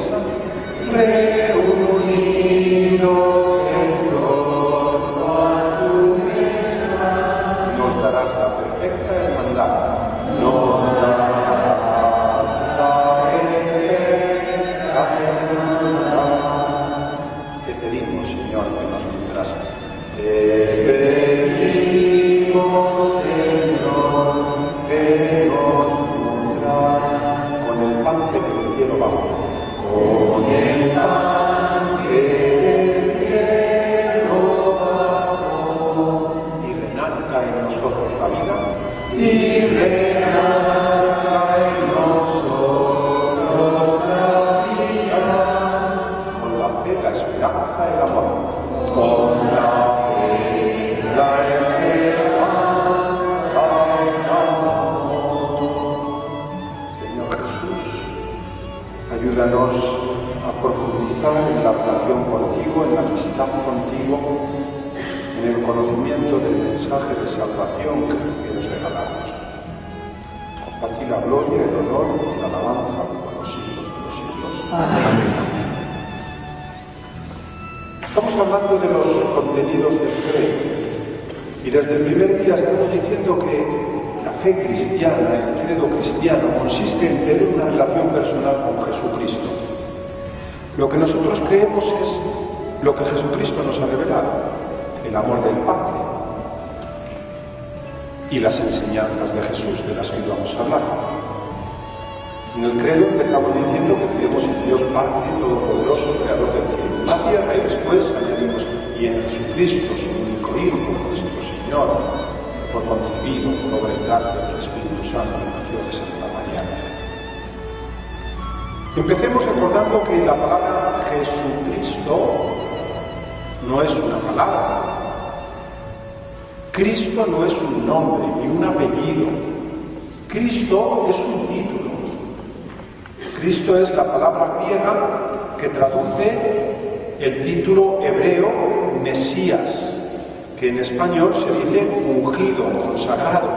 mesa, reunidos en torno a tu mesa, nos darás la perfecta hermandad. Nos darás la perfecta hermandad. Te pedimos, Señor, que nos nutras. Te pedimos, Señor, que nos nutras con el pan que del cielo baja. Con el pan que del cielo bajó, y renazca en nosotros la vida, y renazca en nosotros la vida, con la fe, la esperanza y el amor. Con la fe, la esperanza y el amor. Señor Jesús, ayúdanos a profundizar en la relación contigo, en la amistad contigo, en el conocimiento del mensaje de salvación que nos quieres regalarnos. A ti la gloria, el honor y la alabanza por los siglos de los siglos. Amén. Estamos hablando de los contenidos del credo y desde el primer día estamos diciendo que la fe cristiana, el credo cristiano, consiste en tener una relación personal con Jesucristo. Lo que nosotros creemos es lo que Jesucristo nos ha revelado, el amor del Padre y las enseñanzas de Jesús, de las que vamos a hablar. En el credo empezamos diciendo que creemos en Dios Padre Todopoderoso, Creador del cielo y la tierra, y después añadimos, y en Jesucristo, su único Hijo, nuestro Señor, fue concebido por obra y gracia del Espíritu Santo, nació de Santa María. Empecemos recordando que la palabra Jesucristo no es una palabra. Cristo no es un nombre ni un apellido. Cristo es un título. Cristo es la palabra griega que traduce el título hebreo Mesías, que en español se dice ungido, consagrado.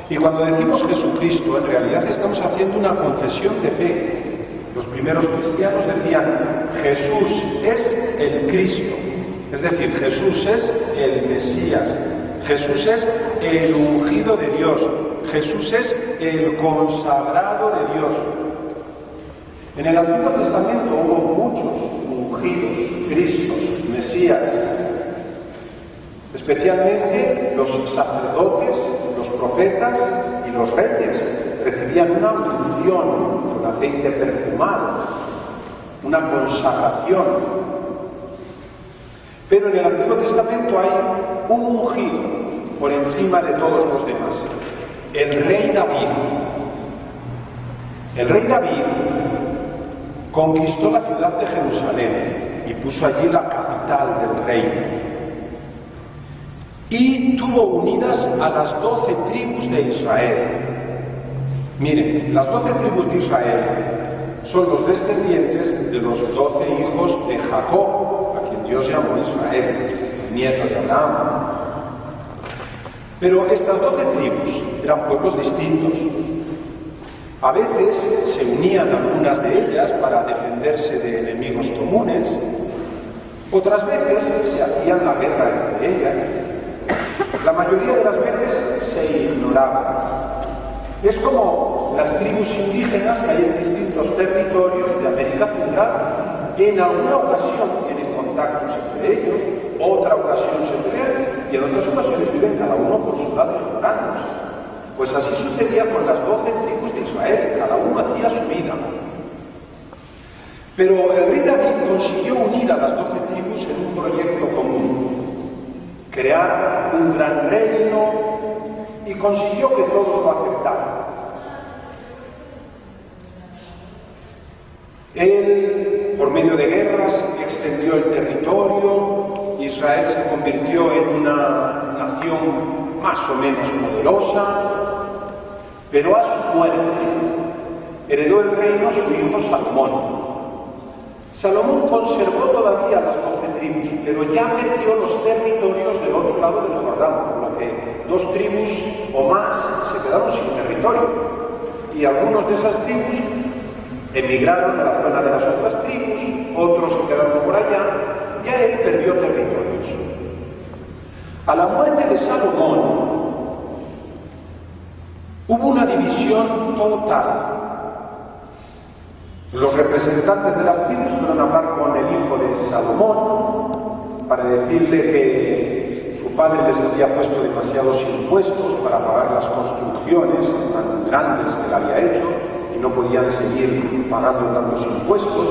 Y cuando decimos Jesucristo, en realidad estamos haciendo una confesión de fe. Los primeros cristianos decían, Jesús es el Cristo, es decir, Jesús es el Mesías, Jesús es el ungido de Dios, Jesús es el consagrado de Dios. En el Antiguo Testamento hubo muchos ungidos, Cristos, Mesías, especialmente los sacerdotes, los profetas y los reyes recibían una unción con aceite perfumado, una consagración. Pero en el Antiguo Testamento hay un ungido por encima de todos los demás, el rey David. El rey David conquistó la ciudad de Jerusalén y puso allí la capital del reino. Y tuvo unidas a las 12 tribus de Israel. Miren, las 12 tribus de Israel son los descendientes de los 12 hijos de Jacob, a quien Dios llamó Israel, nieto de Abraham. Pero estas 12 tribus eran pueblos distintos. A veces se unían algunas de ellas para defenderse de enemigos comunes, otras veces se hacían la guerra entre ellas. La mayoría de las veces se ignoraban. Es como las tribus indígenas que hay en distintos territorios de América Central. En alguna ocasión tienen contactos entre ellos, otra ocasión se pelean y en otras ocasiones viven cada uno por sus lados soberanos. Pues así sucedía con las 12 tribus de Israel, cada uno hacía su vida. Pero el rey David consiguió unir a las 12 tribus en un proyecto común, crear un gran reino, y consiguió que todos lo aceptaran. Él, por medio de guerras, extendió el territorio. Israel se convirtió en una nación más o menos poderosa, pero a su muerte heredó el reino su hijo Salomón. Salomón conservó todavía las 12 tribus, pero ya metió los territorios del otro lado del Jordán, por lo que 2 tribus o más se quedaron sin territorio. Y algunos de esas tribus Emigraron a la zona de las otras tribus, otros se quedaron por allá, y a él perdió territorios. A la muerte de Salomón, hubo una división total. Los representantes de las tribus fueron a hablar con el hijo de Salomón para decirle que su padre les había puesto demasiados impuestos para pagar las construcciones tan grandes que él había hecho y no podían seguir pagando tantos impuestos.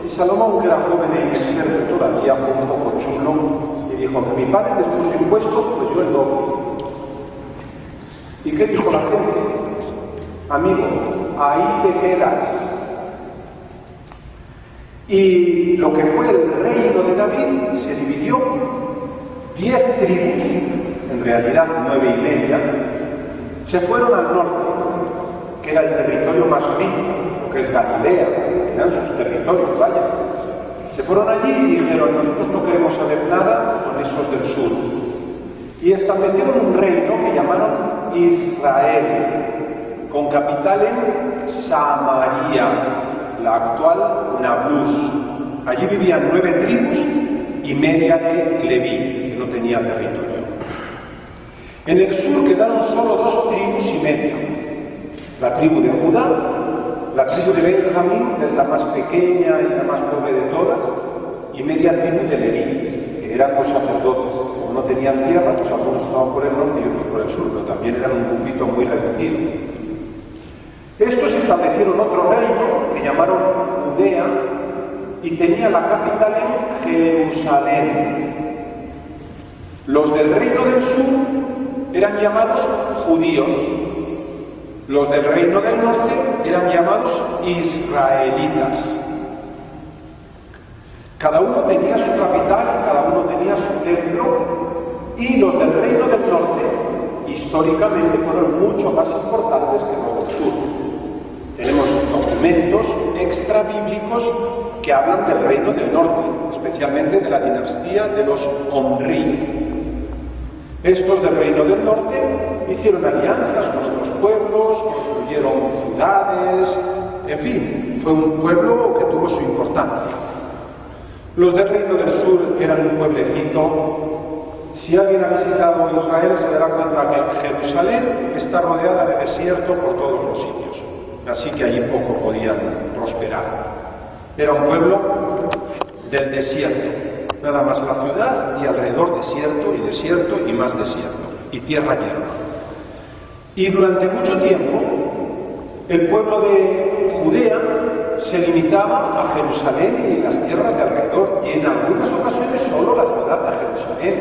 Y Salomón, que era joven e inexperto todavía, fue un poco chulo y dijo que mi padre les puso impuestos, pues yo el doble. ¿Y qué dijo la gente? Amigo, ahí te quedas. Y lo que fue el reino de David se dividió 10 tribus, en realidad 9 y media, se fueron al norte, que era el territorio más rico, que es Galilea, eran sus territorios, vaya. Se fueron allí y dijeron, nosotros no queremos saber nada con esos del sur. Y establecieron un reino que llamaron Israel, con capital en Samaria, la actual Nablus. Allí vivían 9 tribus y media de Leví, que no tenía territorio. En el sur quedaron solo 2 tribus y media. La tribu de Judá, la tribu de Benjamín, que es la más pequeña y la más pobre de todas, y media tribu de Leví, que eran los sacerdotes. Como no tenían tierra, pues algunos estaban por el norte y otros por el sur, pero también eran un grupito muy reducido. Estos establecieron otro reino que llamaron Judea y tenía la capital en Jerusalén. Los del reino del sur eran llamados judíos, los del reino del norte eran llamados israelitas. Cada uno tenía su capital, cada uno tenía su templo, y los del reino del norte históricamente fueron mucho más importantes que los del sur. Tenemos documentos extrabíblicos que hablan del reino del norte, especialmente de la dinastía de los Omri. Estos del reino del norte hicieron alianzas con otros pueblos, construyeron ciudades, en fin, fue un pueblo que tuvo su importancia. Los del reino del sur eran un pueblecito. Si alguien ha visitado Israel se dará cuenta que Jerusalén está rodeada de desierto por todos los sitios, así que allí poco podían prosperar. Era un pueblo del desierto, nada más la ciudad y alrededor desierto y más desierto, y tierra yerma. Y durante mucho tiempo el pueblo de Judea se limitaba a Jerusalén y las tierras de alrededor, y en algunas ocasiones solo la ciudad de Jerusalén.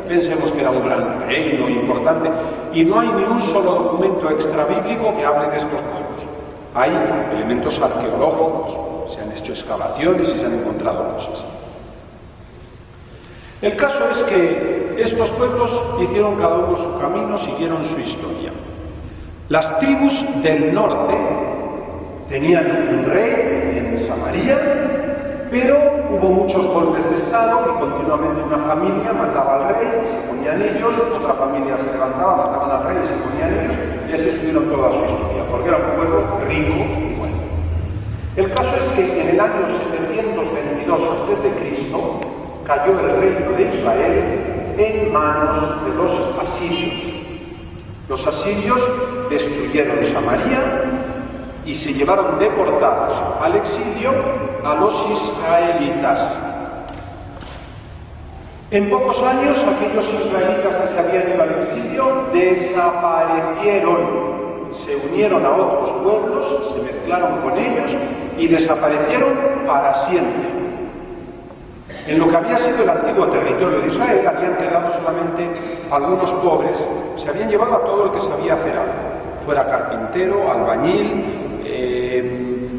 Pensemos que era un gran reino importante, y no hay ni un solo documento extrabíblico que hable de estos pueblos. Hay elementos arqueológicos, se han hecho excavaciones y se han encontrado cosas. El caso es que estos pueblos hicieron cada uno su camino, siguieron su historia. Las tribus del norte tenían un rey en Samaria, pero hubo muchos golpes de estado y continuamente una familia mataba al rey, se ponían ellos, otra familia se levantaba, mataban al rey y se ponían ellos, y así estuvieron toda su historia, porque era un pueblo rico y bueno. El caso es que en el año 722 a.C. cayó el reino de Israel en manos de los asirios. Los asirios destruyeron Samaria y se llevaron deportados al exilio a los israelitas. En pocos años, aquellos israelitas que se habían ido al exilio desaparecieron, se unieron a otros pueblos, se mezclaron con ellos y desaparecieron para siempre. En lo que había sido el antiguo territorio de Israel habían quedado solamente algunos pobres, se habían llevado a todo el que sabía hacer algo, fuera carpintero, albañil,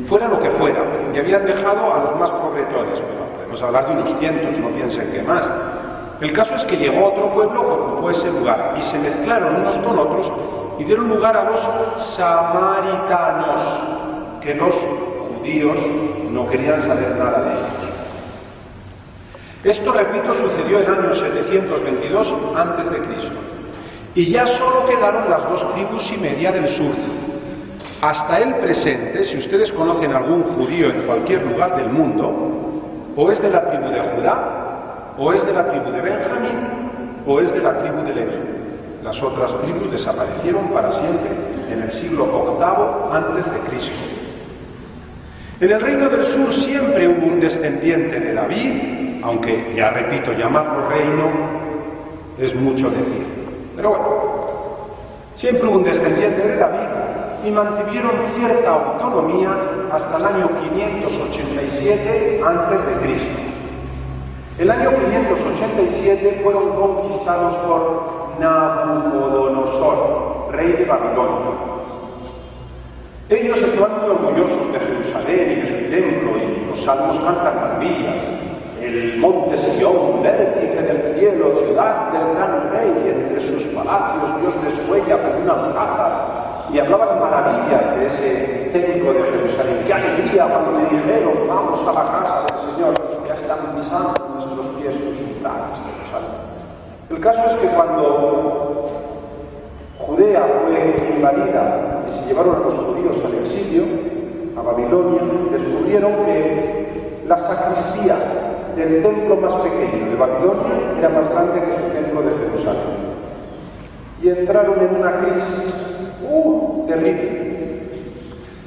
fuera lo que fuera, y habían dejado a los más pobretones. Bueno, podemos hablar de unos cientos, no piensen que más. El caso es que llegó otro pueblo que ocupó ese lugar y se mezclaron unos con otros y dieron lugar a los samaritanos, que los judíos no querían saber nada de ellos. Esto, repito, sucedió en el año 722 a.C. y ya solo quedaron las 2 tribus y media del sur. hasta el presente, si ustedes conocen algún judío en cualquier lugar del mundo, o es de la tribu de Judá, o es de la tribu de Benjamín, o es de la tribu de Leví. Las otras tribus desaparecieron para siempre en el siglo VIII antes de Cristo. En el reino del sur siempre hubo un descendiente de David, aunque, ya repito, llamarlo reino es mucho decir. Pero bueno, siempre hubo un descendiente de David y mantuvieron cierta autonomía hasta el año 587 antes de Cristo. El año 587 fueron conquistados por Nabucodonosor, rey de Babilonia. Ellos estaban muy orgullosos de Jerusalén y de su templo, y los salmos cantan maravillas. El monte Sión, vértice del cielo, ciudad del gran rey, y entre sus palacios Dios descuella como una plaza. Y hablaban maravillas de ese templo de Jerusalén. ¡Qué alegría cuando me dijeron, vamos a la casa del Señor! Ya están pisando nuestros pies sus sultanes de Jerusalén. El caso es que cuando Judea fue invadida y se llevaron a los judíos al exilio, a Babilonia, descubrieron que la sacristía del templo más pequeño de Babilonia era más grande que su templo de Jerusalén. Y entraron en una crisis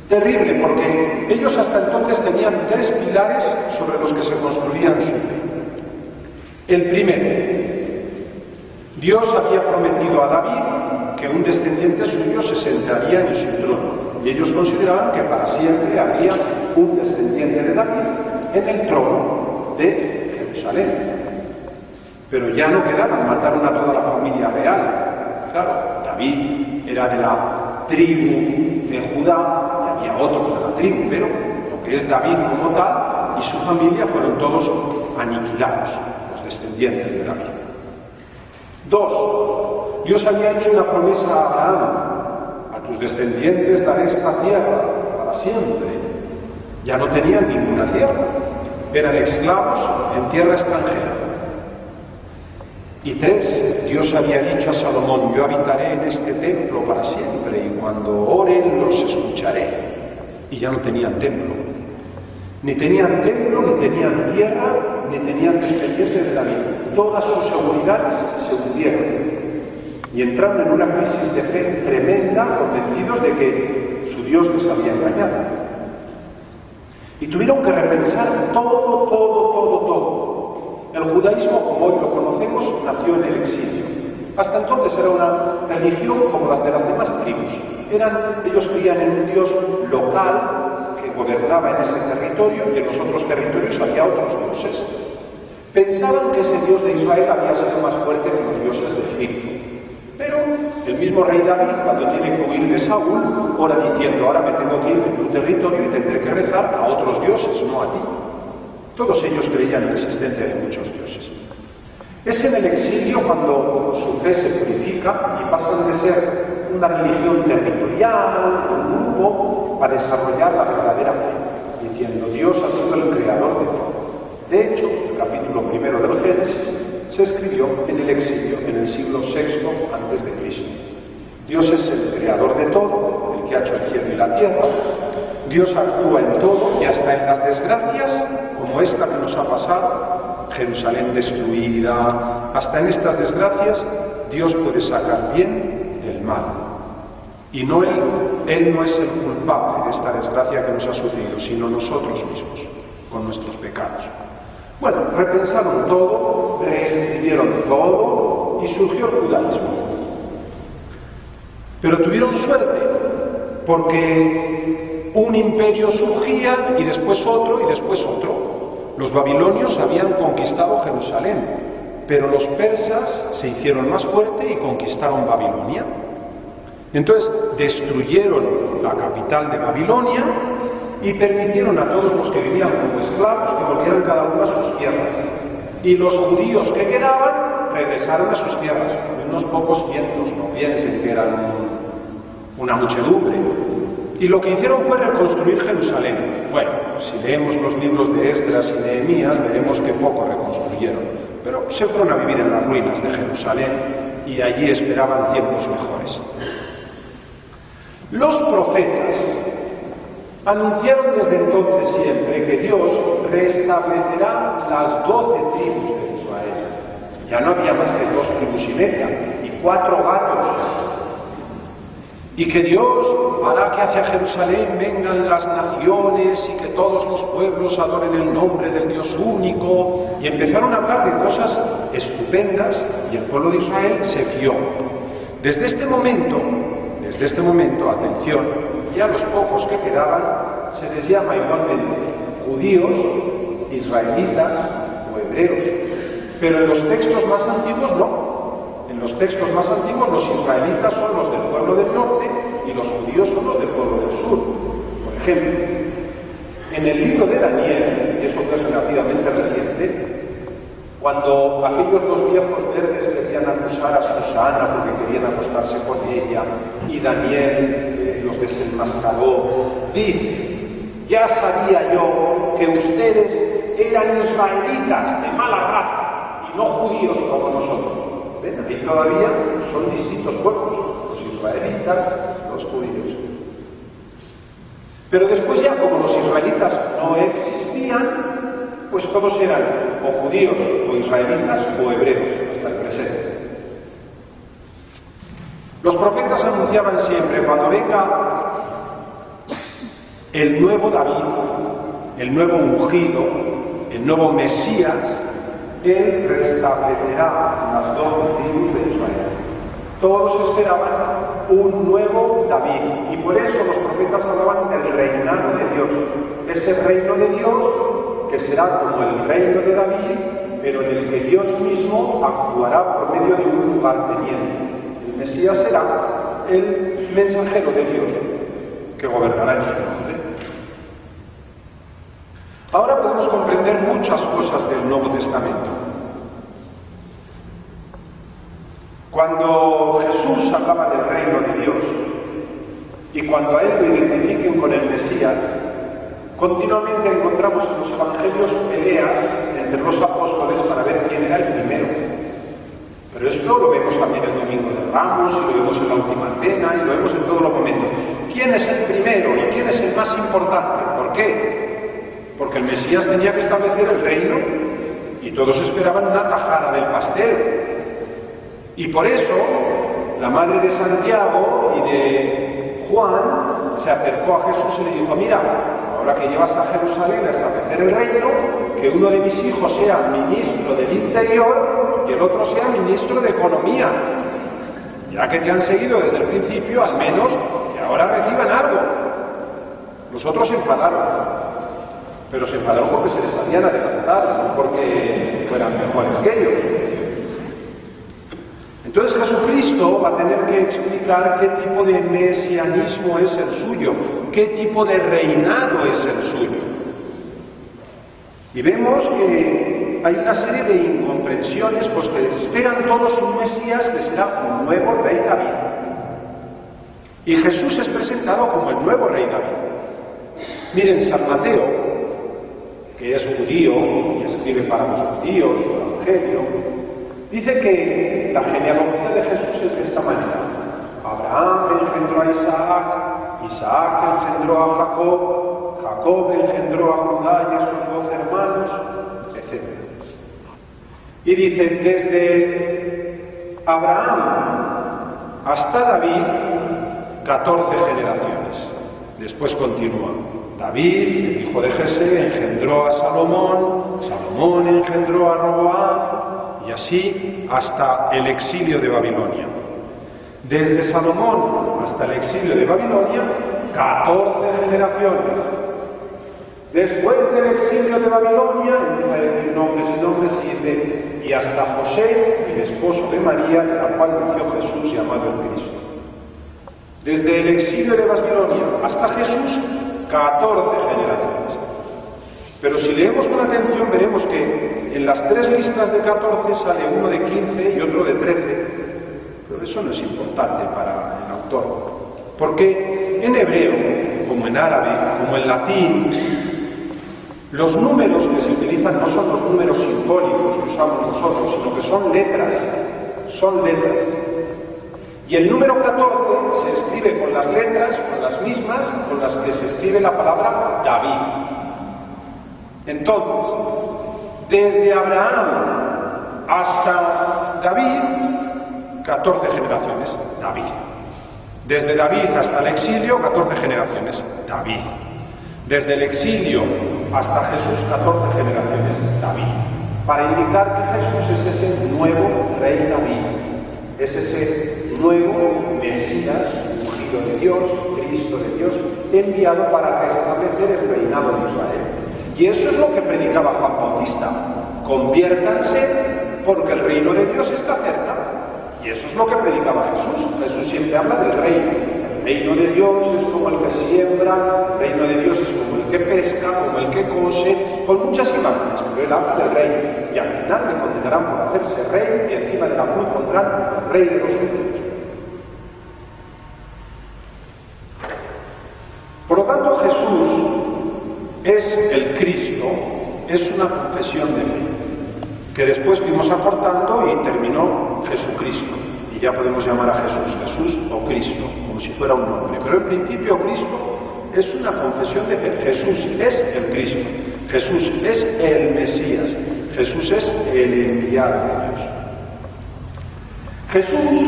terrible, porque ellos hasta entonces tenían 3 pilares sobre los que se construían su fe. El primero, Dios había prometido a David que un descendiente suyo se sentaría en su trono, y ellos consideraban que para siempre habría un descendiente de David en el trono de Jerusalén. Pero ya no quedaban, mataron a toda la familia real. Claro, David era de la tribu de Judá y había otros de la tribu, pero lo que es David como tal y su familia fueron todos aniquilados, los descendientes de David. 2. Dios había hecho una promesa a Abraham: a tus descendientes daré esta tierra para siempre. Ya no tenían ninguna tierra, eran esclavos en tierra extranjera. Y 3, Dios había dicho a Salomón: yo habitaré en este templo para siempre, y cuando oren los escucharé. Y ya no tenían templo. Ni tenían templo, ni tenían tierra, ni tenían descendientes de David. Todas sus seguridades se hundieron. Y entraron en una crisis de fe tremenda, convencidos de que su Dios les había engañado. Y tuvieron que repensar todo. El judaísmo, como hoy lo conocemos, nació en el exilio. Hasta entonces era una religión como las de las demás tribus. Ellos creían en un Dios local que gobernaba en ese territorio, y en los otros territorios había otros dioses. Pensaban que ese Dios de Israel había sido más fuerte que los dioses de Egipto. Pero el mismo rey David, cuando tiene que huir de Saúl, ora diciendo: ahora me tengo que ir de tu territorio y tendré que rezar a otros dioses, no a ti. Todos ellos creían en la existencia de muchos dioses. Es en el exilio cuando su fe se purifica y pasan de ser una religión territorial, un grupo, a desarrollar la verdadera fe, diciendo: Dios ha sido el creador de todo. De hecho, el capítulo 1 del Génesis se escribió en el exilio, en el siglo VI antes de Cristo. Dios es el creador de todo, el que ha hecho el cielo y la tierra. Dios actúa en todo, y hasta en las desgracias, como esta que nos ha pasado, Jerusalén destruida, hasta en estas desgracias, Dios puede sacar bien del mal. Y no Él no es el culpable de esta desgracia que nos ha sucedido, sino nosotros mismos, con nuestros pecados. Bueno, repensaron todo, reescribieron todo, y surgió el judaísmo. Pero tuvieron suerte, porque un imperio surgía, y después otro, y después otro. Los babilonios habían conquistado Jerusalén, pero los persas se hicieron más fuertes y conquistaron Babilonia. Entonces destruyeron la capital de Babilonia y permitieron a todos los que vivían como esclavos que volvieran cada uno a sus tierras. Y los judíos que quedaban regresaron a sus tierras, unos pocos cientos, no piensen que eran una muchedumbre. Y lo que hicieron fue reconstruir Jerusalén. Bueno, si leemos los libros de Esdras y Nehemías, veremos que poco reconstruyeron. Pero se fueron a vivir en las ruinas de Jerusalén y allí esperaban tiempos mejores. Los profetas anunciaron desde entonces siempre que Dios restablecerá las 12 tribus de Israel. Ya no había más que 2 tribus y media y 4 gatos. Y que Dios hará que hacia Jerusalén vengan las naciones y que todos los pueblos adoren el nombre del Dios único. Y empezaron a hablar de cosas estupendas y el pueblo de Israel se fió. Desde este momento, atención, ya los pocos que quedaban se les llama igualmente judíos, israelitas o hebreos. Pero en los textos más antiguos no. En los textos más antiguos los israelitas son los del pueblo del norte y los judíos son los del pueblo del sur. Por ejemplo, en el libro de Daniel, y eso es relativamente reciente, cuando aquellos 2 viejos verdes querían acusar a Susana porque querían acostarse con ella, y Daniel los desenmascaró, dice: ya sabía yo que ustedes eran israelitas de mala raza y no judíos como nosotros. ¿Ven? Aquí todavía son distintos pueblos, los israelitas, los judíos. Pero después ya, como los israelitas no existían, pues todos eran o judíos o israelitas o hebreos hasta el presente. Los profetas anunciaban siempre: cuando venga el nuevo David, el nuevo ungido, el nuevo Mesías, él restablecerá las 12 tribus de Israel. Todos esperaban un nuevo David, y por eso los profetas hablaban del reinado de Dios, ese reino de Dios que será como el reino de David, pero en el que Dios mismo actuará por medio de un lugarteniente. El Mesías será el mensajero de Dios que gobernará en su nombre. Ahora podemos comprender muchas cosas del Nuevo Testamento. Cuando Jesús hablaba del reino de Dios y cuando a él lo identifiquen con el Mesías, continuamente encontramos en los evangelios peleas entre los apóstoles para ver quién era el primero. Pero esto lo vemos también el Domingo de Ramos, y lo vemos en la Última Cena, y lo vemos en todos los momentos. ¿Quién es el primero y quién es el más importante? ¿Por qué? Porque el Mesías tenía que establecer el reino y todos esperaban una tajada del pastel. Y por eso la madre de Santiago y de Juan se acercó a Jesús y le dijo: mira, ahora que llevas a Jerusalén a establecer el reino, que uno de mis hijos sea ministro del Interior y el otro sea ministro de Economía. Ya que te han seguido desde el principio, al menos que ahora reciban algo. Los otros se enfadaron, pero se enfadaron porque se les habían adelantado, no porque fueran mejores que ellos. Entonces Jesucristo va a tener que explicar qué tipo de mesianismo es el suyo, qué tipo de reinado es el suyo. Y vemos que hay una serie de incomprensiones, pues que esperan todos un Mesías que será un nuevo rey David. Y Jesús es presentado como el nuevo rey David. Miren, San Mateo, que es judío y escribe para los judíos su evangelio, dice que la genealogía de Jesús es de esta manera: Abraham engendró a Isaac, Isaac engendró a Jacob, Jacob engendró a Judá y a sus 12 hermanos, etc. Y dice: desde Abraham hasta David, 14 generaciones. Después continúa: David, el hijo de Jesé, engendró a Salomón, Salomón engendró a Roboam, y así hasta el exilio de Babilonia. Desde Salomón hasta el exilio de Babilonia, 14 generaciones. Después del exilio de Babilonia, empieza a decir nombres y nombres, y dice: y hasta José, el esposo de María, de la cual nació Jesús llamado el Cristo. Desde el exilio de Babilonia hasta Jesús, 14 generaciones. Pero si leemos con atención veremos que en las 3 listas de 14 sale uno de 15 y otro de 13, pero eso no es importante para el autor, porque en hebreo, como en árabe, como en latín, los números que se utilizan no son los números simbólicos que usamos nosotros, sino que son letras, Y el número 14 se escribe con las letras, con las mismas, con las que se escribe la palabra David. Entonces, desde Abraham hasta David, 14 generaciones, David. Desde David hasta el exilio, 14 generaciones, David. Desde el exilio hasta Jesús, 14 generaciones, David. Para indicar que Jesús es ese nuevo rey David, es ese nuevo Mesías, ungido de Dios, Cristo de Dios, enviado para restablecer el reinado de Israel. Y eso es lo que predicaba Juan Bautista. Conviértanse porque el reino de Dios está cerca. Y eso es lo que predicaba Jesús. Jesús siempre habla del reino. El reino de Dios es como el que siembra, el reino de Dios es como el que pesca, como el que cose, con muchas imágenes, pero él habla del reino. Y al final le condenarán por hacerse rey y encima de la cruz pondrán rey de los judíos. Por lo tanto, Jesús es el Cristo, es una confesión de fe, que después fuimos acortando y terminó Jesucristo. Y ya podemos llamar a Jesús o Cristo, como si fuera un nombre. Pero en principio Cristo es una confesión de fe. Jesús es el Cristo, Jesús es el Mesías, Jesús es el enviado de Dios. Jesús,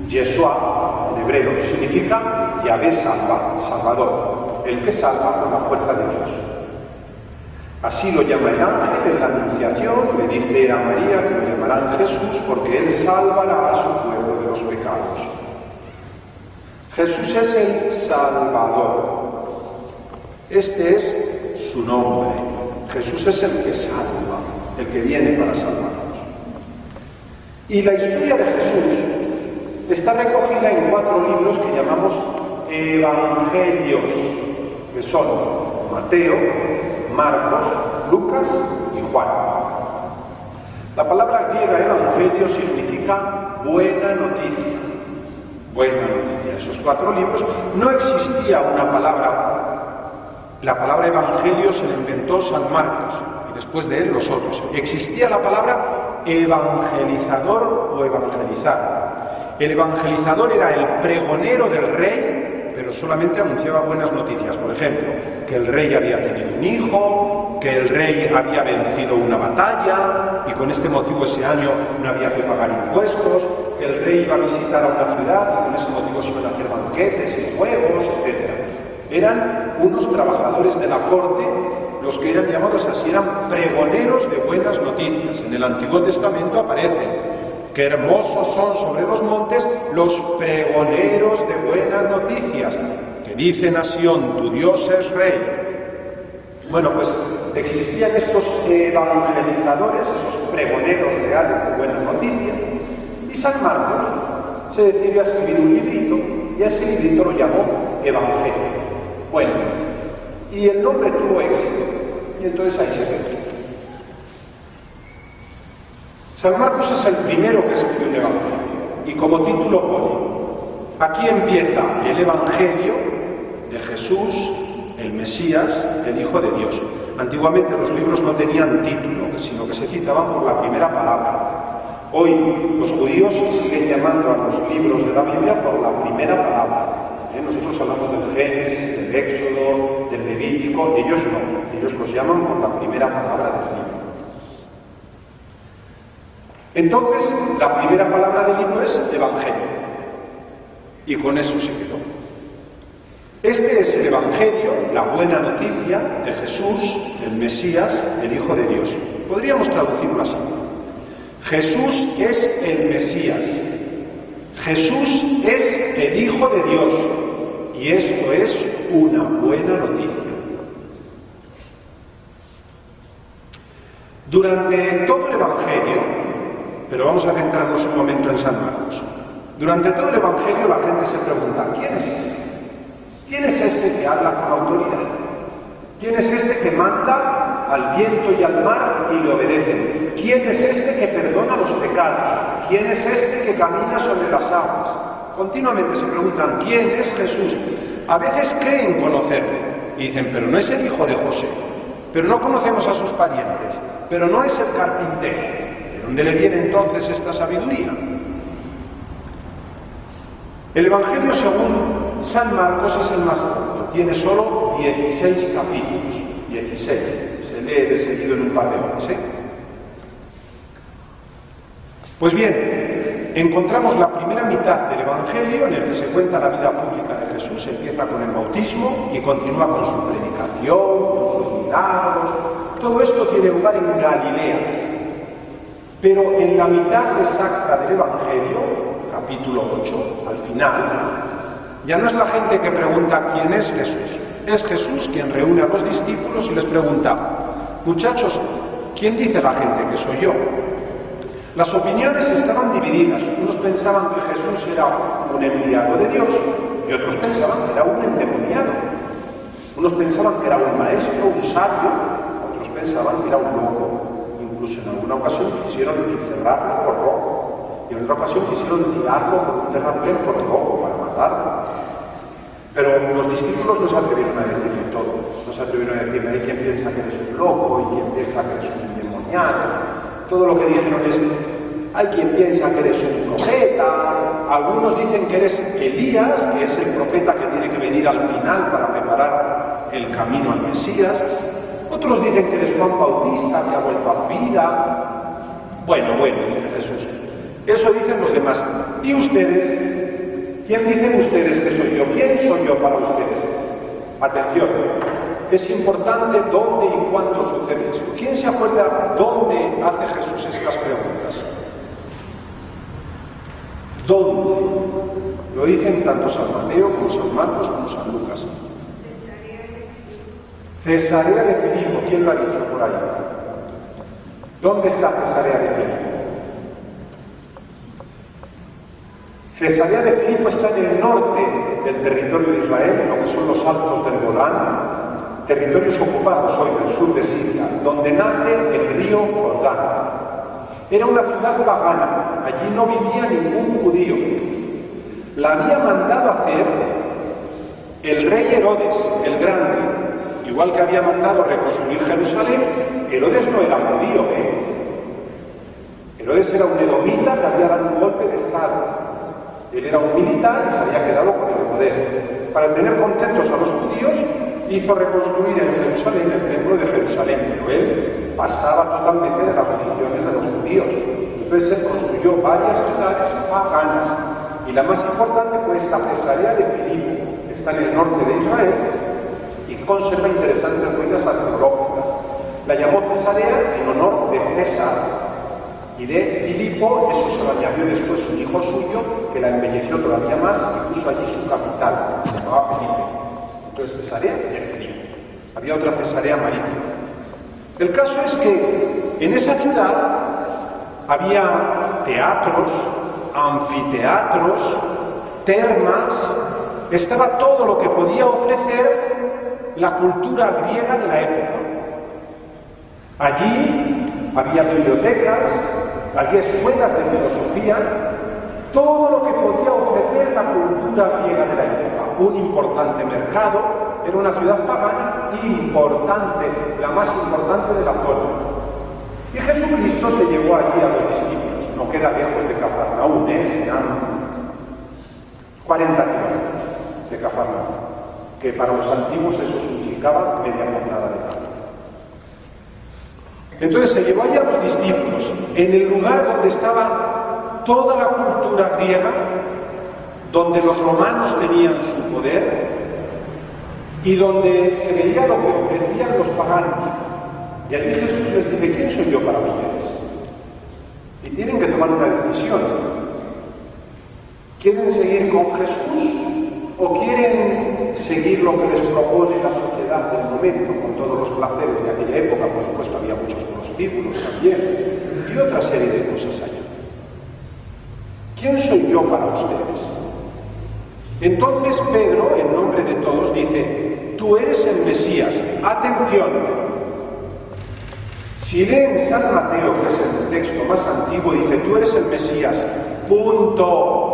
Yeshua, en hebreo, significa Yahvé salva, Salvador, el que salva con la fuerza de Dios. Así lo llama el ángel en la Anunciación, le dice a María que lo llamarán Jesús porque él salvará a su pueblo de los pecados. Jesús es el Salvador. Este es su nombre. Jesús es el que salva, el que viene para salvarnos. Y la historia de Jesús está recogida en 4 libros que llamamos Evangelios, que son Mateo, Marcos, Lucas y Juan. La palabra griega evangelio significa buena noticia. Buena noticia. En esos 4 libros no existía una palabra. La palabra evangelio se la inventó San Marcos y después de él los otros. Existía la palabra evangelizador o evangelizar. El evangelizador era el pregonero del rey, pero solamente anunciaba buenas noticias. Por ejemplo, que el rey había tenido un hijo, que el rey había vencido una batalla y con este motivo ese año no había que pagar impuestos, que el rey iba a visitar a una ciudad y con ese motivo se iban a hacer banquetes y juegos, etc. Eran unos trabajadores de la corte, los que eran llamados así, eran pregoneros de buenas noticias. En el Antiguo Testamento aparece: qué hermosos son sobre los montes los pregoneros de buenas noticias, que dice Nación, tu Dios es rey. Bueno, pues existían estos evangelizadores, esos pregoneros reales de buenas noticias, y San Marcos se decidió a escribir un librito, y a ese librito lo llamó Evangelio. Bueno, y el nombre tuvo éxito, y entonces ahí se quedó. San Marcos es el primero que escribió un evangelio, y como título pone: aquí empieza el evangelio de Jesús, el Mesías, el Hijo de Dios. Antiguamente los libros no tenían título, sino que se citaban por la primera palabra. Hoy los judíos siguen llamando a los libros de la Biblia por la primera palabra. Nosotros hablamos del Génesis, del Éxodo, del Levítico, ellos no, ellos los llaman por la primera palabra del libro. Entonces, la primera palabra del libro es Evangelio, y con eso se quedó. Este es el Evangelio, la buena noticia de Jesús, el Mesías, el Hijo de Dios. Podríamos traducirlo así: Jesús es el Mesías, Jesús es el Hijo de Dios, y esto es una buena noticia. Durante todo el Evangelio, pero vamos a centrarnos un momento en San Marcos, durante todo el Evangelio la gente se pregunta: ¿quién es este? ¿Quién es este que habla con autoridad? ¿Quién es este que manda al viento y al mar y le obedecen? ¿Quién es este que perdona los pecados? ¿Quién es este que camina sobre las aguas? Continuamente se preguntan: ¿quién es Jesús? A veces creen conocerle y dicen: pero no es el hijo de José, pero no conocemos a sus parientes, pero no es el carpintero. ¿De dónde le viene entonces esta sabiduría? El Evangelio según San Marcos es el más corto, tiene solo 16 capítulos, 16, se lee de seguido en un par de horas, Pues bien, encontramos la primera mitad del Evangelio en el que se cuenta la vida pública de Jesús, empieza con el bautismo y continúa con su predicación, con sus milagros. Todo esto tiene lugar en Galilea. Pero en la mitad exacta del Evangelio, capítulo 8, al final, ya no es la gente que pregunta quién es Jesús. Es Jesús quien reúne a los discípulos y les pregunta: muchachos, ¿quién dice la gente que soy yo? Las opiniones estaban divididas. Unos pensaban que Jesús era un enviado de Dios y otros pensaban que era un endemoniado. Unos pensaban que era un maestro, un sabio, otros pensaban que era un loco. Incluso en alguna ocasión quisieron encerrarlo por loco y en otra ocasión quisieron tirarlo por un terraplén por loco para matarlo. Pero los discípulos no se atrevieron a decirlo todo. No se atrevieron a decirle: hay quien piensa que eres un loco y quien piensa que eres un endemoniado. Todo lo que dijeron es: hay quien piensa que eres un profeta, algunos dicen que eres Elías, que es el profeta que tiene que venir al final para preparar el camino al Mesías, otros dicen que eres Juan Bautista, que ha vuelto a la vida. Bueno, dice Jesús, eso dicen los demás. ¿Y ustedes? ¿Quién dicen ustedes que soy yo? ¿Quién soy yo para ustedes? Atención. Es importante dónde y cuándo sucede esto. ¿Quién se acuerda dónde hace Jesús estas preguntas? ¿Dónde? Lo dicen tanto San Mateo como San Marcos como San Lucas. Cesarea de Filipo. ¿Quién lo ha dicho por ahí? ¿Dónde está Cesarea de Filipo? Cesarea de Filipo está en el norte del territorio de Israel, lo que son los altos del Golán, territorios ocupados hoy del sur de Siria, donde nace el río Jordán. Era una ciudad pagana, allí no vivía ningún judío. La había mandado hacer el rey Herodes, el Grande, igual que había mandado reconstruir Jerusalén. Herodes no era judío, Herodes era un edomita que había dado un golpe de estado. Él era un militar y se había quedado con el poder. Para tener contentos a los judíos, hizo reconstruir en Jerusalén el templo de Jerusalén, pero él pasaba totalmente de las religiones de los judíos. Entonces se construyó varias ciudades paganas, y la más importante fue esta Cesarea de Filipo, que está en el norte de Israel y conserva interesantes ruinas arqueológicas. La llamó Cesarea en honor de César, y de Filipo, eso se lo añadió después un hijo suyo, que la embelleció todavía más y puso allí su capital, se llamaba Filipe. Entonces Cesarea de Filipo. Había otra Cesarea marítima. El caso es que en esa ciudad había teatros, anfiteatros, termas, estaba todo lo que podía ofrecer la cultura griega de la época. Allí había bibliotecas, había escuelas de filosofía, todo lo que podía ofrecer la cultura griega de la época. Un importante mercado, era una ciudad pagana importante, la más importante de la zona. Y Jesucristo se llevó allí a los discípulos, no queda lejos de Cafarnaúm, serán 40 kilómetros de Cafarnaúm, que para los antiguos eso significaba media jornada de camino. Entonces se llevó allí a los discípulos, en el lugar donde estaba toda la cultura griega, donde los romanos tenían su poder y donde se veía lo que ofrecían los paganos. Y allí Jesús les dice: ¿quién soy yo para ustedes? Y tienen que tomar una decisión. ¿Quieren seguir con Jesús o quieren seguir lo que les propone la sociedad del momento, con todos los placeres de aquella época? Por supuesto, había muchos prostíbulos también y otra serie de cosas allí. ¿Quién soy yo para ustedes? Entonces Pedro, en nombre de todos, dice: tú eres el Mesías. Atención. Si leen San Mateo, que es el texto más antiguo, dice: tú eres el Mesías. Punto.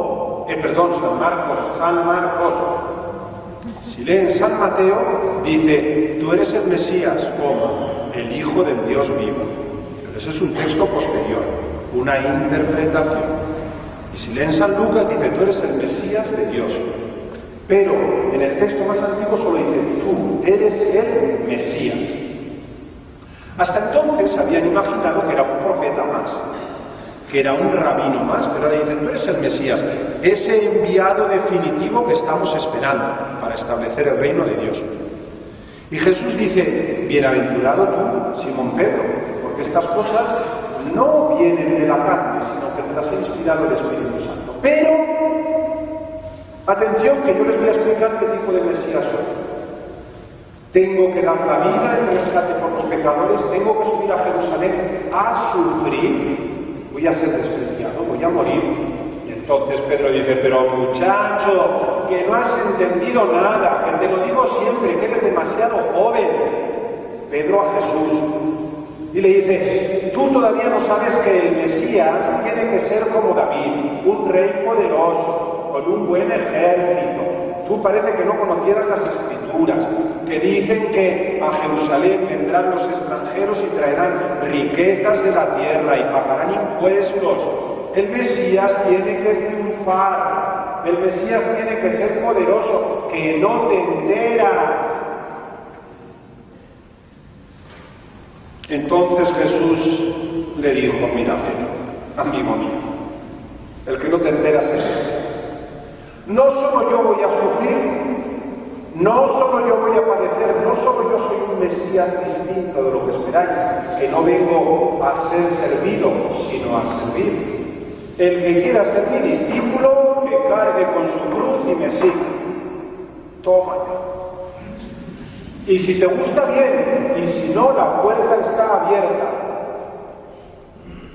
San Marcos. Si leen San Mateo, dice: tú eres el Mesías, el Hijo del Dios vivo. Pero ese es un texto posterior, una interpretación. Y si leen San Lucas, dice, tú eres el Mesías de Dios. Pero en el texto más antiguo solo dice, tú eres el Mesías. Hasta entonces habían imaginado que era un profeta más, que era un rabino más, pero ahora dicen, tú eres el Mesías, ese enviado definitivo que estamos esperando para establecer el reino de Dios. Y Jesús dice, bienaventurado tú, Simón Pedro, porque estas cosas no vienen de la carne, sino que te las ha inspirado el Espíritu Santo. Pero, atención, que yo les voy a explicar qué tipo de Mesías soy. Tengo que dar la vida en rescate por los pecadores, tengo que subir a Jerusalén a sufrir, voy a ser despreciado, voy a morir. Y entonces Pedro dice, pero muchacho, que no has entendido nada, que te lo digo siempre, que eres demasiado joven. Pedro a Jesús, y le dice, tú todavía no sabes que el Mesías tiene que ser como David, un rey poderoso, con un buen ejército. Tú parece que no conocieras las Escrituras, que dicen que a Jerusalén vendrán los extranjeros y traerán riquezas de la tierra y pagarán impuestos. El Mesías tiene que triunfar, el Mesías tiene que ser poderoso, que no te enteras. Entonces Jesús le dijo, mira, Pedro, amigo mío, el que no te enteras es él. No solo yo voy a sufrir, no solo yo voy a padecer, no solo yo soy un Mesías distinto de lo que esperáis, que no vengo a ser servido, sino a servir. El que quiera ser mi discípulo, que cargue con su cruz y me siga. Tómala. Y si te gusta bien, y si no, la puerta está abierta.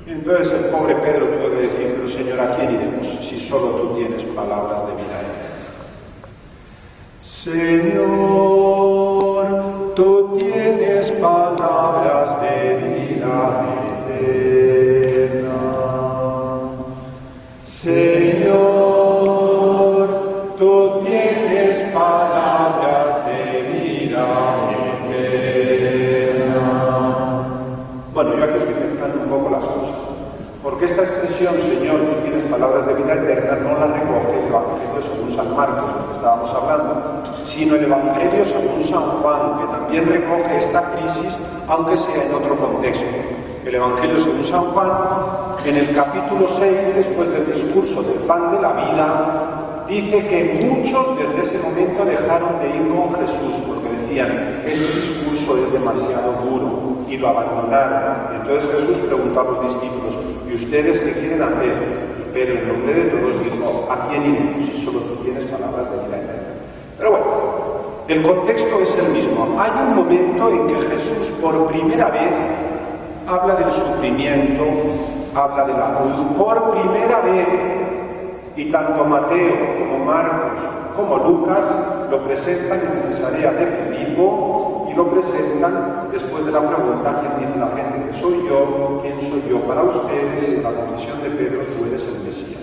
Entonces el pobre Pedro tuvo que decir, pero Señor, ¿a quién iremos si solo tú tienes palabras de vida eterna? Señor, tú tienes palabras de vida eterna. Señor, tú tienes palabras de vida eterna. Bueno, yo aquí estoy mezclando un poco las cosas. Porque esta expresión, Señor, tú tienes palabras de vida eterna, no la recoge el Evangelio según San Marcos, del que estábamos hablando, sino el Evangelio según San Juan, que también recoge esta crisis, aunque sea en otro contexto. El Evangelio según San Juan, en el capítulo 6, después del discurso del pan de la vida, dice que muchos desde ese momento dejaron de ir con Jesús, porque decían, este discurso es demasiado duro, y lo abandonaron. Entonces Jesús preguntó a los discípulos, ¿y ustedes qué quieren hacer? Y Pedro, en nombre de todos, dijo, ¿a quién iremos si solo tú tienes palabras de vida eterna? Pero bueno, el contexto es el mismo. Hay un momento en que Jesús por primera vez habla del sufrimiento, habla de la cruz, por primera vez. Y tanto Mateo como Marcos como Lucas lo presentan en Cesarea de Filipo y lo presentan después de la pregunta, ¿quién dice la gente que soy yo? ¿Quién soy yo para ustedes? En la confesión de Pedro, tú eres el Mesías.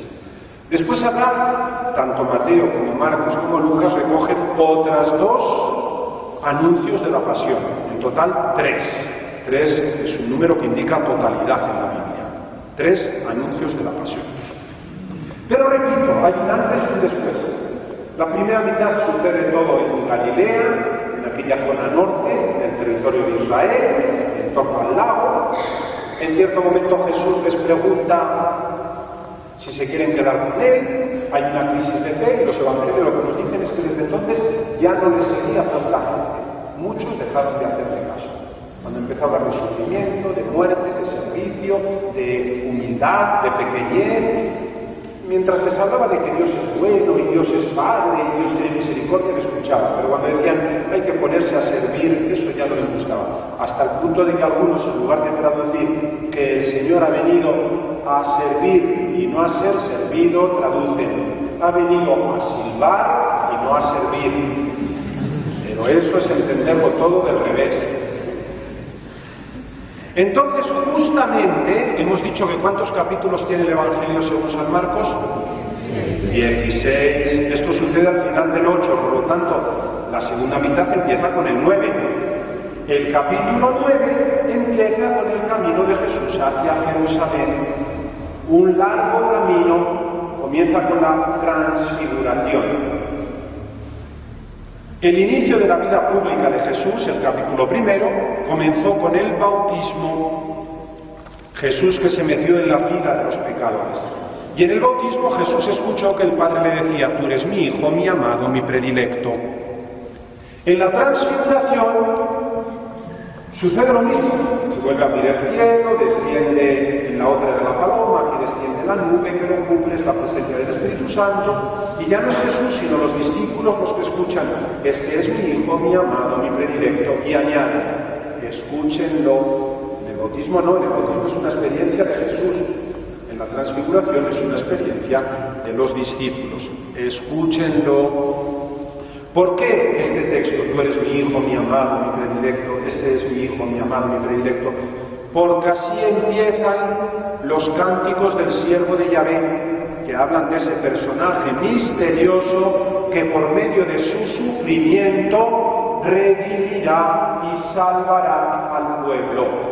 Después habrá, tanto Mateo como Marcos como Lucas recogen otras dos anuncios de la pasión. En total, tres. Tres es un número que indica totalidad en la Biblia. Tres anuncios de la pasión. Pero repito, hay un antes y un después. La primera mitad sucede todo en Galilea, en aquella zona norte, en el territorio de Israel, en torno al lago. En cierto momento Jesús les pregunta si se quieren quedar con él. Hay una crisis de fe y los evangelios lo que nos dicen es que desde entonces ya no les seguía tanta gente. Muchos dejaron de hacerle caso. Cuando empezó a hablar de sufrimiento, de muerte, de servicio, de humildad, de pequeñez, mientras les hablaba de que Dios es bueno y Dios es Padre y Dios tiene misericordia, les escuchaba. Pero cuando decían hay que ponerse a servir, eso ya no les gustaba. Hasta el punto de que algunos, en lugar de traducir que el Señor ha venido a servir y no a ser servido, traducen ha venido a silbar y no a servir. Pero eso es entenderlo todo del revés. Entonces, justamente, hemos dicho que ¿cuántos capítulos tiene el Evangelio según San Marcos? 16. Esto sucede al final del 8, por lo tanto, la segunda mitad empieza con el 9. El capítulo 9 empieza con el camino de Jesús hacia Jerusalén. Un largo camino Comienza con la transfiguración. El inicio de la vida pública de Jesús, el capítulo 1, comenzó con el bautismo. Jesús que se metió en la fila de los pecadores. Y en el bautismo Jesús escuchó que el Padre le decía: tú eres mi Hijo, mi amado, mi predilecto. En la transfiguración sucede lo mismo. Se vuelve a abrir el cielo, desciende en la otra de la paloma, aquí desciende la nube, que lo cumple, es la presencia del Espíritu Santo, y ya no es Jesús, sino los discípulos los que escuchan: este es mi Hijo, mi amado, mi predilecto, y añade: escúchenlo. En el bautismo no, en el bautismo es una experiencia de Jesús, en la transfiguración es una experiencia de los discípulos. Escúchenlo. ¿Por qué este texto? Tú eres mi Hijo, mi amado, mi predilecto, este es mi Hijo, mi amado, mi predilecto. Porque así empiezan los cánticos del siervo de Yahvé, que hablan de ese personaje misterioso que por medio de su sufrimiento redimirá y salvará al pueblo.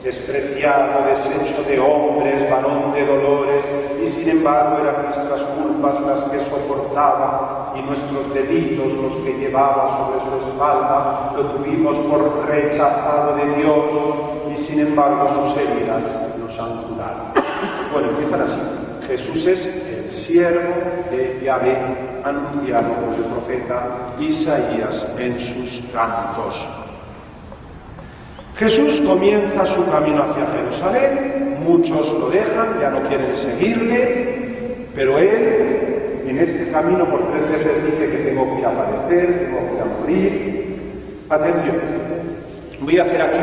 Despreciado, deshecho de hombres, varón de dolores, y sin embargo eran nuestras culpas las que soportaba, y nuestros delitos los que llevaba sobre su espalda. Lo tuvimos por rechazado de Dios, y sin embargo sus heridas nos han curado. Bueno, empiezan así. Jesús es el siervo de Yahvé, anunciado por el profeta Isaías en sus cantos. Jesús comienza su camino hacia Jerusalén, muchos lo dejan, ya no quieren seguirle, pero él en este camino por 3 veces dice que tengo que ir a padecer, tengo que ir a morir. Atención, voy a hacer aquí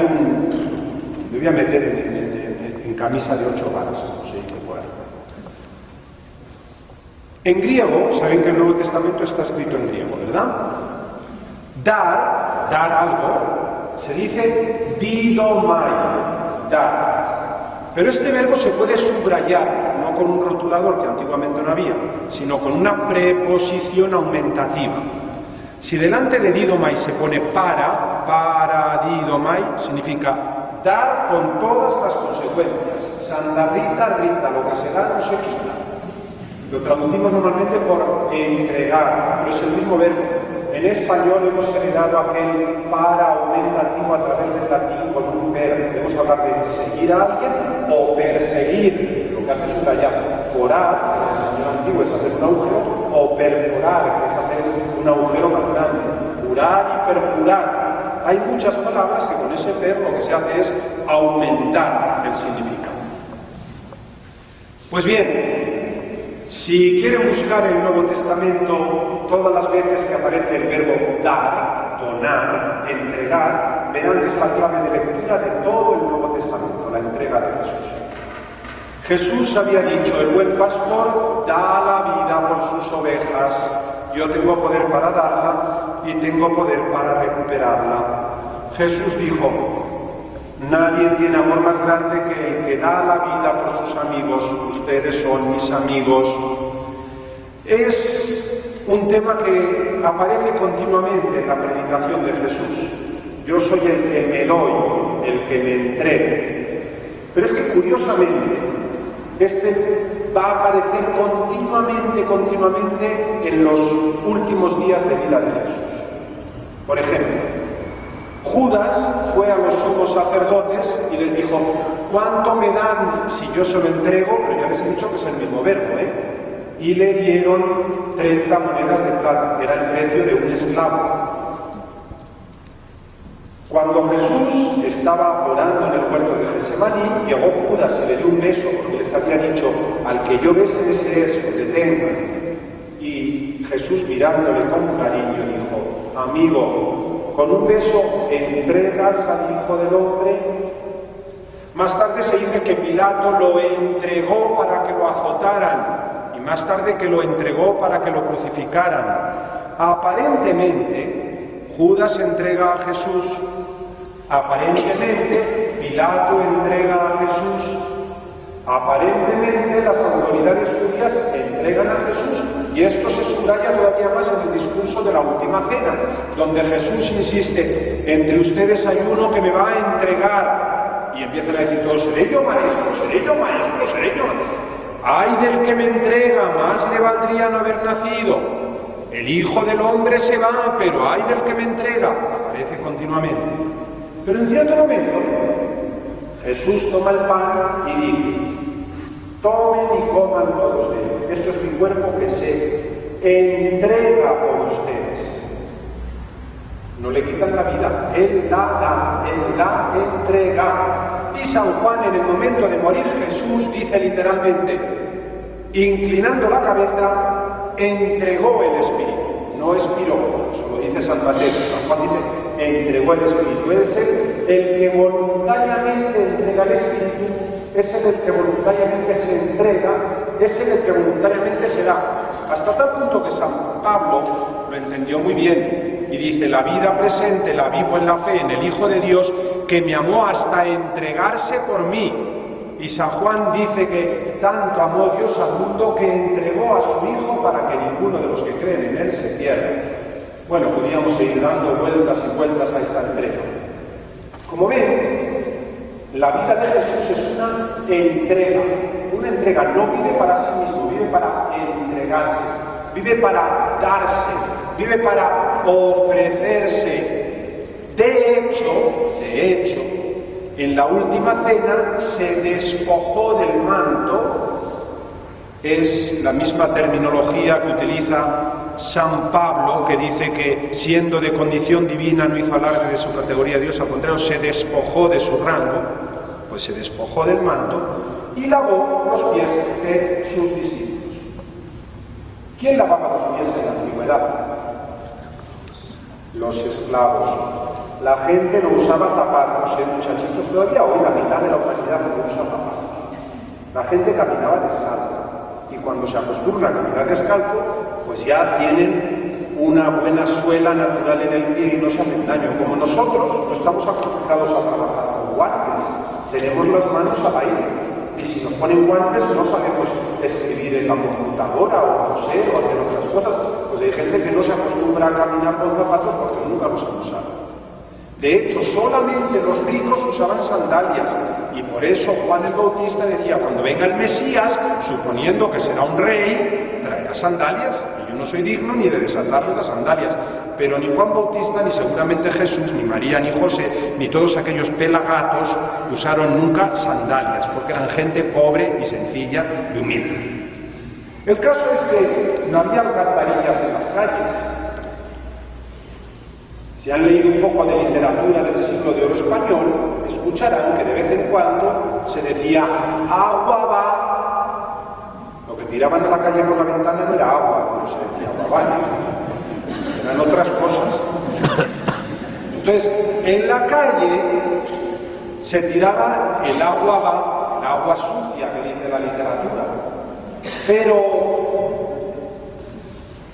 me voy a meter en camisa de 8 varas, como se dice por ahí. En griego, saben que el Nuevo Testamento está escrito en griego, ¿verdad? Dar algo, se dice didomai, dar. Pero este verbo se puede subrayar, no con un rotulador que antiguamente no había, sino con una preposición aumentativa. Si delante de didomai se pone para didomai, significa dar con todas las consecuencias. Sandarrita, rita, lo que se da no se quita. Lo traducimos normalmente por entregar, pero es el mismo verbo. En español hemos heredado aquel para aumentativo a través del latín con un verbo. Podemos hablar de seguir a alguien o perseguir, lo que hace subrayar. Forar, en el español antiguo es hacer un agujero, o perforar, que es hacer un agujero más grande. Curar y perforar. Hay muchas palabras que con ese verbo lo que se hace es aumentar el significado. Pues bien, si quieren buscar en el Nuevo Testamento todas las veces que aparece el verbo dar, donar, entregar, verán que es la clave de lectura de todo el Nuevo Testamento, la entrega de Jesús. Jesús había dicho: el buen pastor da la vida por sus ovejas. Yo tengo poder para darla y tengo poder para recuperarla. Jesús dijo: nadie tiene amor más grande que el que da la vida por sus amigos. Ustedes son mis amigos. Es un tema que aparece continuamente en la predicación de Jesús. Yo soy el que me doy, el que me entrego. Pero es que curiosamente, este va a aparecer continuamente en los últimos días de vida de Jesús. Por ejemplo, Judas fue a los sumos sacerdotes y les dijo: ¿cuánto me dan si yo se lo entrego? Pero ya les he dicho que es el mismo verbo, Y le dieron 30 monedas de plata, que era el precio de un esclavo. Cuando Jesús estaba orando en el huerto de Getsemaní, llegó Judas y le dio un beso, porque les había dicho: al que yo bese, ese es, que detengan. Y Jesús, mirándole con cariño, dijo: amigo, con un beso entregas al Hijo del Hombre. Más tarde se dice que Pilato lo entregó para que lo azotaran, y más tarde que lo entregó para que lo crucificaran. Aparentemente, Judas entrega a Jesús, aparentemente Pilato entrega a Jesús, aparentemente las autoridades judías entregan a Jesús. Y esto se subraya todavía más en el discurso de la última cena, donde Jesús insiste: entre ustedes hay uno que me va a entregar. Y empiezan a decir todos: seré yo maestro, seré yo maestro, seré yo maestro. ¡ay del que me entrega! Más le valdría no haber nacido. El Hijo del Hombre se va, pero ¡ay del que me entrega! Aparece continuamente. Pero en cierto momento, Jesús toma el pan y dice: tomen y coman todos de él. Esto es mi cuerpo que se entrega por ustedes. No le quitan la vida, Él la da, Él la entrega. Y San Juan, en el momento de morir Jesús, dice literalmente, inclinando la cabeza, entregó el Espíritu. No expiró, eso lo dice San Mateo. San Juan dice, entregó el Espíritu. Es el que voluntariamente entrega el Espíritu, es el que voluntariamente se entrega, es el que voluntariamente se da. Hasta tal punto que San Pablo lo entendió muy bien y dice: la vida presente la vivo en la fe en el Hijo de Dios, que me amó hasta entregarse por mí. Y San Juan dice que tanto amó Dios al mundo que entregó a su Hijo para que ninguno de los que creen en Él se pierda. Bueno, podríamos seguir dando vueltas y vueltas a esta entrega. Como ven, la vida de Jesús es una entrega, no vive para sí mismo, vive para entregarse, vive para darse, vive para ofrecerse. De hecho, en la última cena se despojó del manto. Es la misma terminología que utiliza San Pablo, que dice que siendo de condición divina no hizo alarde de su categoría de Dios, al contrario, se despojó de su rango, pues se despojó del manto y lavó los pies de sus discípulos. ¿Quién lavaba los pies en la antigüedad? Los esclavos. La gente no usaba zapatos, muchachitos, todavía hoy la mitad de la humanidad no usa zapatos. La gente caminaba descalzo, y cuando se acostumbra a caminar descalzo, pues ya tienen una buena suela natural en el pie y no se hacen daño. Como nosotros no estamos acostumbrados a trabajar con guantes, tenemos las manos al aire, y si nos ponen guantes no sabemos escribir en la computadora o coser o hacer otras cosas. Pues hay gente que no se acostumbra a caminar con zapatos porque nunca los han usado. De hecho, solamente los ricos usaban sandalias, y por eso Juan el Bautista decía: cuando venga el Mesías, suponiendo que será un rey, traerá sandalias, y yo no soy digno ni de desatarle las sandalias. Pero ni Juan Bautista, ni seguramente Jesús, ni María, ni José, ni todos aquellos pelagatos usaron nunca sandalias, porque eran gente pobre y sencilla y humilde. El caso es que no había alcantarillas en las calles. Si han leído un poco de literatura del siglo de oro español, escucharán que de vez en cuando se decía agua va. Lo que tiraban a la calle por la ventana no era agua, no se decía agua va, eran otras cosas. Entonces, en la calle se tiraba el agua va, el agua sucia que dice la literatura. Pero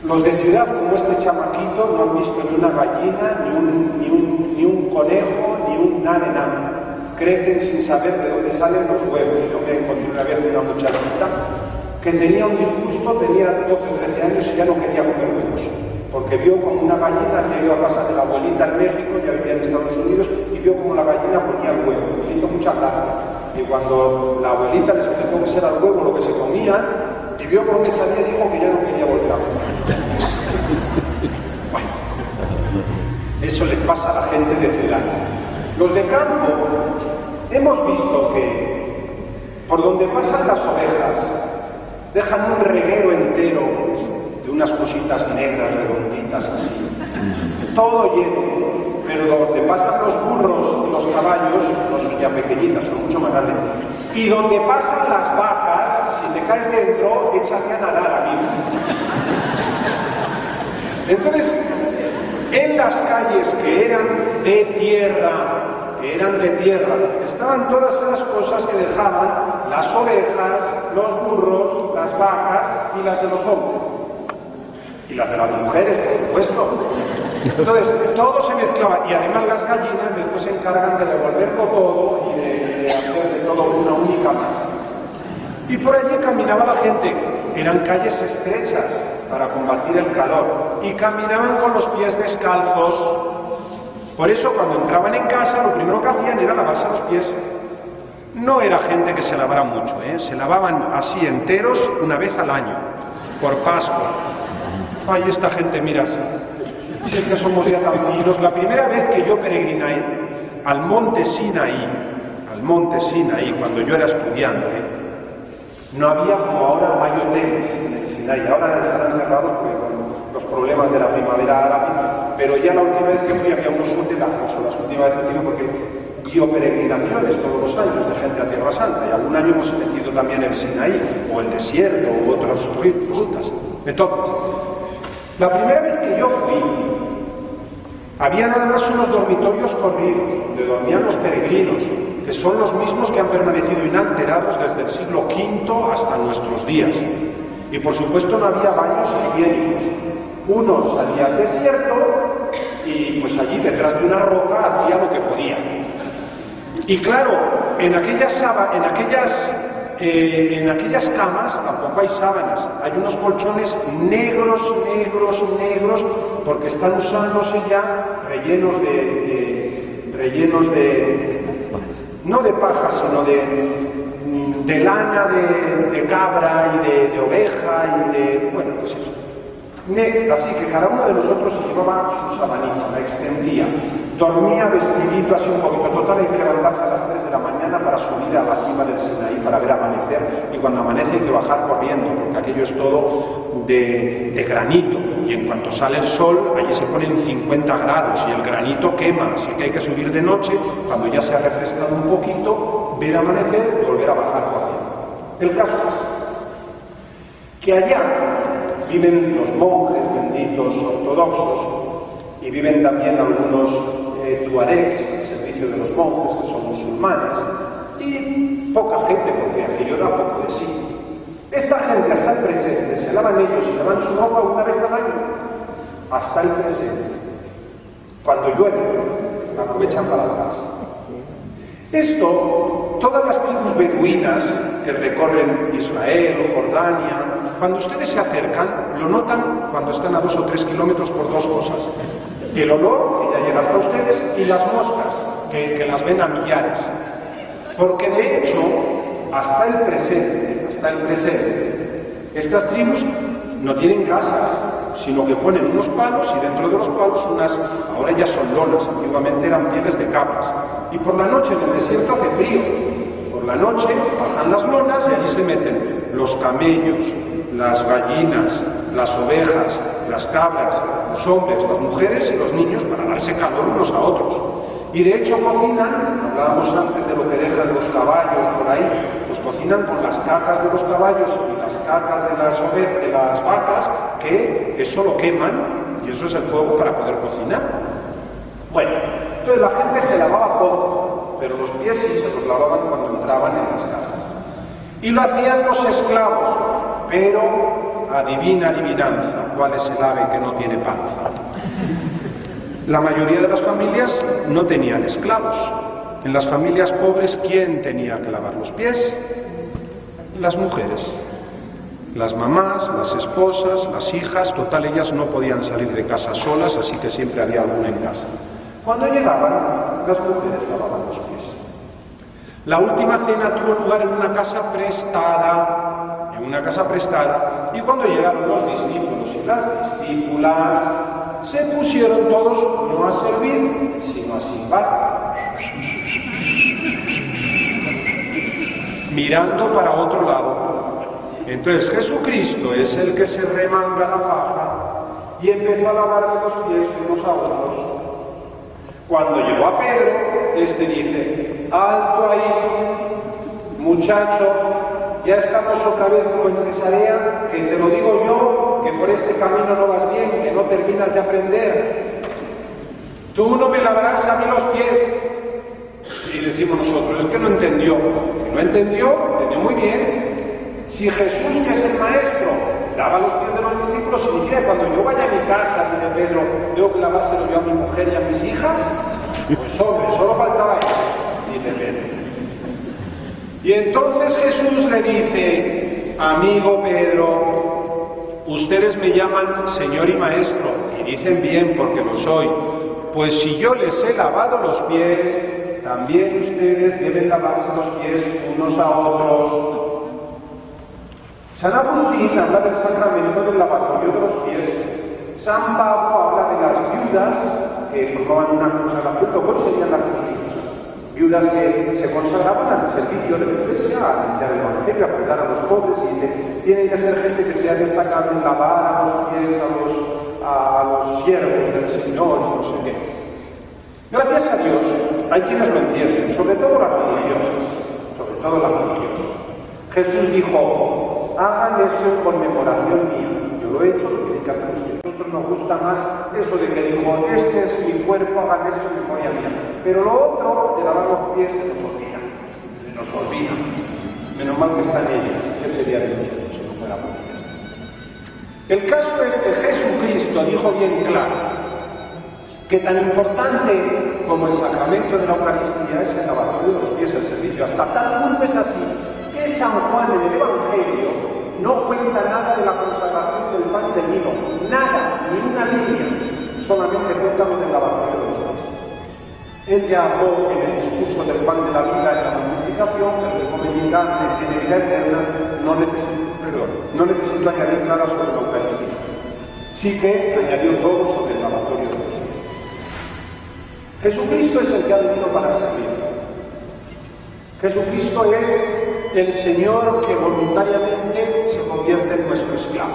los de ciudad, como este chamaquito, no han visto ni una gallina, ni un conejo, ni un nada. Crecen sin saber de dónde salen los huevos. Yo me encontré una vez una muchachita que tenía un disgusto, tenía 12 o 13 años y ya no quería comer huevos, porque vio como una gallina, había ido a casa de la abuelita en México, ya vivía en Estados Unidos, y vio como la gallina ponía el huevo. Y hizo mucha gracia. Y cuando la abuelita les explicó que era el huevo lo que se comía, y vio por dónde salía, dijo que ya no quería volver a comer. Bueno, eso les pasa a la gente de ciudad. Los de campo, hemos visto que por donde pasan las ovejas, dejan un reguero entero de unas cositas negras, redonditas así, todo lleno. Pero donde pasan los burros y los caballos, no son ya pequeñitas, son mucho más grandes. Y donde pasan las vacas, si te caes dentro, échate a nadar, amigo. Entonces, en las calles que eran de tierra, estaban todas esas cosas que dejaban las ovejas, los burros, las vacas y las de los hombres. Y las de las mujeres, por supuesto. Entonces, todo se mezclaba. Y además las gallinas después se encargan de revolverlo todo y de hacer de todo una única masa. Y por allí caminaba la gente. Eran calles estrechas para combatir el calor. Y caminaban con los pies descalzos. Por eso, cuando entraban en casa, lo primero que hacían era lavarse los pies. no era gente que se lavara mucho, se lavaban así enteros una vez al año, por Pascua. Ay, esta gente, mira, si es que somos ya tranquilos. La primera vez que yo peregriné al monte Sinaí, cuando yo era estudiante, no había como ahora, no hay hoteles en el Sinaí. Ahora están cerrados por los problemas de la primavera árabe, pero ya la última vez que fui había unos hotelazos, o las últimas veces digo porque guío peregrinaciones todos los años de gente a Tierra Santa, y algún año hemos metido también el Sinaí, o el desierto, u otras rutas. Entonces, la primera vez que yo fui, había nada más unos dormitorios corridos, donde dormían los peregrinos, que son los mismos que han permanecido inalterados desde el siglo V hasta nuestros días. Y por supuesto no había baños higiénicos. Uno salía al desierto y pues allí detrás de una roca hacía lo que podía. Y claro, en aquellas camas tampoco hay sábanas, hay unos colchones negros, porque están usándose ya rellenos no de paja, sino de lana de cabra y de oveja y de, bueno, pues eso. Así que cada uno de nosotros se llevaba su sabanita, la extendía, dormía vestidito así un poquito. Total, hay que levantarse a las 3 de la mañana para subir a la cima del Sinaí para ver amanecer, y cuando amanece hay que bajar corriendo, porque aquello es todo de granito, y en cuanto sale el sol, allí se ponen 50 grados y el granito quema, así que hay que subir de noche, cuando ya se ha refrescado un poquito, ver amanecer y volver a bajar corriendo. El caso es que allá viven los monjes benditos ortodoxos, y viven también algunos tuaregs al servicio de los monjes, que son musulmanes, y poca gente, porque aquello da poco de sí. Esta gente hasta el presente se lavan ellos y lavan su ropa una vez al año, hasta el presente. Cuando llueve, aprovechan para lavarse. Esto, todas las tribus beduinas que recorren Israel o Jordania, cuando ustedes se acercan, lo notan cuando están a 2 o 3 kilómetros por dos cosas: el olor, que ya llega hasta ustedes, y las moscas, que las ven a millares. Porque de hecho, hasta el presente, estas tribus no tienen casas, sino que ponen unos palos, y dentro de los palos ahora ya son lonas, antiguamente eran pieles de cabras. Y por la noche en el desierto hace frío. Por la noche bajan las lonas y allí se meten los camellos, las gallinas, las ovejas, las cabras, los hombres, las mujeres y los niños para darse calor unos a otros. Y de hecho cocinan, hablábamos antes de lo que dejan los caballos por ahí, pues cocinan con las cacas de los caballos y las cacas de las vacas, que eso lo queman y eso es el fuego para poder cocinar. Bueno, entonces la gente se lavaba poco, pero los pies sí se los lavaban cuando entraban en las casas. Y lo hacían los esclavos, pero adivina adivinanza, ¿cuál es el ave que no tiene panza? La mayoría de las familias no tenían esclavos. En las familias pobres, ¿quién tenía que lavar los pies? Las mujeres. Las mamás, las esposas, las hijas, total, ellas no podían salir de casa solas, así que siempre había alguna en casa. Cuando llegaban, las mujeres lavaban los pies. La última cena tuvo lugar en una casa prestada, y cuando llegaron los discípulos y las discípulas, se pusieron todos no a servir, sino a silbar, mirando para otro lado. Entonces Jesucristo es el que se remanga la faja y empezó a lavarle los pies unos a otros. Cuando llegó a Pedro, este dice: alto ahí, muchacho, ya estamos otra vez como en Cesarea, que te lo digo yo, que por este camino no vas bien, que no terminas de aprender. Tú no me lavarás a mí los pies. Y decimos nosotros, es que no entendió. Que no entendió muy bien. Si Jesús, que es el maestro, lava los pies de los discípulos, significa que cuando yo vaya a mi casa, dice Pedro, tengo que lavárselos yo a mi mujer y a mis hijas. Pues hombre, solo faltaba eso, dice Pedro. Y entonces Jesús le dice: amigo Pedro, ustedes me llaman Señor y Maestro, y dicen bien porque lo soy. Pues si yo les he lavado los pies, también ustedes deben lavarse los pies unos a otros. San Agustín habla del sacramento del lavatorio de los pies. San Pablo habla de las viudas que formaban una consagración, luego serían las religiosas. Viudas que se consagraban al servicio de la Iglesia, a anunciar el Evangelio, a cuidar a los pobres, y tienen que ser gente que se ha destacado en lavar a los pies a los siervos del Señor, y no sé qué. Gracias a Dios, hay quienes lo entienden, sobre todo las religiosas, Jesús dijo, hagan esto en conmemoración mía. Yo lo he hecho, lo tienen que hacer ustedes. A nosotros nos gusta más eso de que dijo, este es mi cuerpo, hagan esto en memoria mía. Pero lo otro, de lavar los pies, se nos olvida. Menos mal que están ellas. ¿Qué sería de nosotros si no fuera por ellas? El caso es que Jesucristo dijo bien claro que tan importante como el sacramento de la Eucaristía es el lavatorio de los pies, el servicio. Hasta tal punto es así que San Juan en el Evangelio no cuenta nada de la consagración del pan y del vino, nada, ni una línea, solamente cuenta lo del lavatorio de los pies. Él ya habló en el discurso del pan de la vida en la multiplicación, pero de comunicar en vida eterna, no necesito añadir nada sobre la Eucaristía. Sí que añadió todo sobre el lavatorio de los pies. Jesucristo es el que ha venido para servir. Jesucristo es el Señor que voluntariamente se convierte en nuestro esclavo.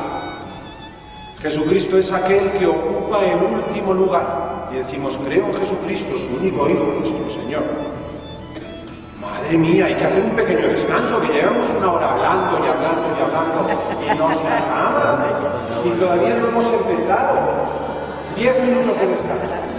Jesucristo es aquel que ocupa el último lugar. Y decimos, creo en Jesucristo, su único Hijo, nuestro Señor. Madre mía, hay que hacer un pequeño descanso, que llevamos una hora hablando y no se acaba. Y todavía no hemos empezado. 10 minutos de descanso.